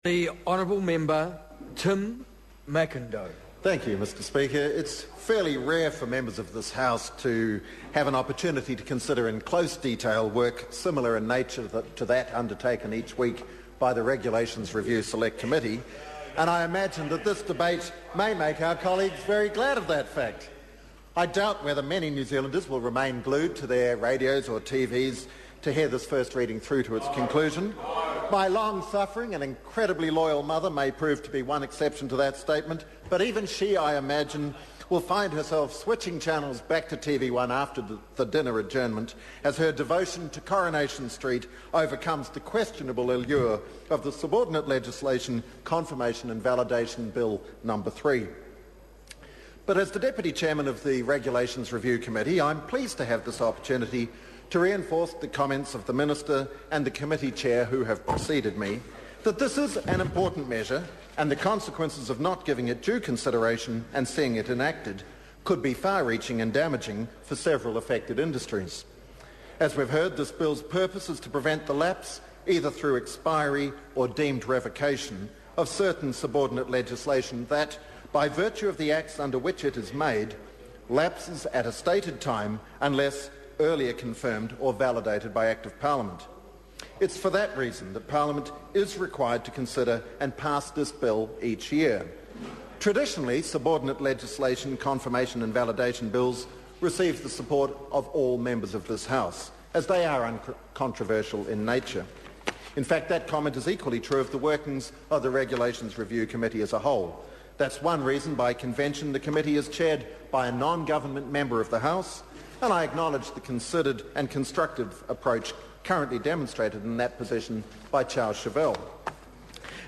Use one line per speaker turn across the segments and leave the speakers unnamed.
The Honourable Member Tim McIndoe.
Thank you, Mr Speaker. It's fairly rare for members of this House to have an opportunity to consider in close detail work similar in nature to that undertaken each week by the Regulations Review Select Committee, and I imagine that this debate may make our colleagues very glad of that fact. I doubt whether many New Zealanders will remain glued to their radios or TVs to hear this first reading through to its conclusion. My long-suffering and incredibly loyal mother may prove to be one exception to that statement, but even she, I imagine, will find herself switching channels back to TV1 after the dinner adjournment as her devotion to Coronation Street overcomes the questionable allure of the Subordinate Legislation Confirmation and Validation Bill No. 3. But as the Deputy Chairman of the Regulations Review Committee, I'm pleased to have this opportunity to reinforce the comments of the Minister and the Committee Chair who have preceded me, that this is an important measure and the consequences of not giving it due consideration and seeing it enacted could be far-reaching and damaging for several affected industries. As we've heard, this bill's purpose is to prevent the lapse, either through expiry or deemed revocation, of certain subordinate legislation that, by virtue of the acts under which it is made, lapses at a stated time unless earlier confirmed or validated by Act of Parliament. It's for that reason that Parliament is required to consider and pass this bill each year. Traditionally, subordinate legislation, confirmation and validation bills receive the support of all members of this House, as they are uncontroversial in nature. In fact, that comment is equally true of the workings of the Regulations Review Committee as a whole. That's one reason, by convention, the committee is chaired by a non-government member of the House, and I acknowledge the considered and constructive approach currently demonstrated in that position by Charles Chauvel.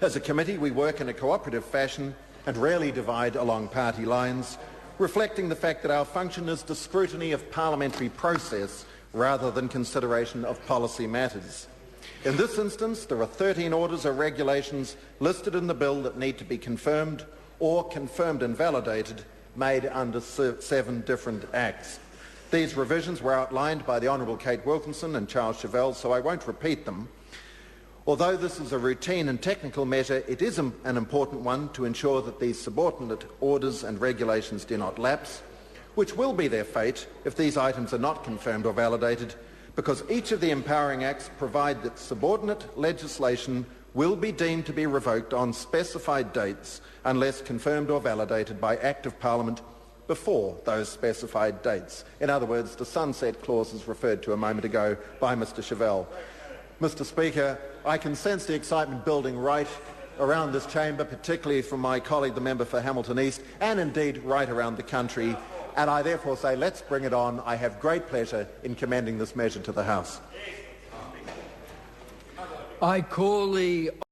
As a committee, we work in a cooperative fashion and rarely divide along party lines, reflecting the fact that our function is the scrutiny of parliamentary process rather than consideration of policy matters. In this instance, there are 13 orders or regulations listed in the bill that need to be confirmed or confirmed and validated, made under 7 different acts. These revisions were outlined by the Honourable Kate Wilkinson and Charles Chauvel, so I won't repeat them. Although this is a routine and technical measure, it is an important one to ensure that these subordinate orders and regulations do not lapse, which will be their fate if these items are not confirmed or validated, because each of the empowering acts provide that subordinate legislation will be deemed to be revoked on specified dates unless confirmed or validated by Act of Parliament before those specified dates. In other words, the sunset clauses referred to a moment ago by Mr Chauvel. Mr Speaker, I can sense the excitement building right around this chamber, particularly from my colleague, the member for Hamilton East, and indeed right around the country, and I therefore say let's bring it on. I have great pleasure in commending this measure to the House.
I call the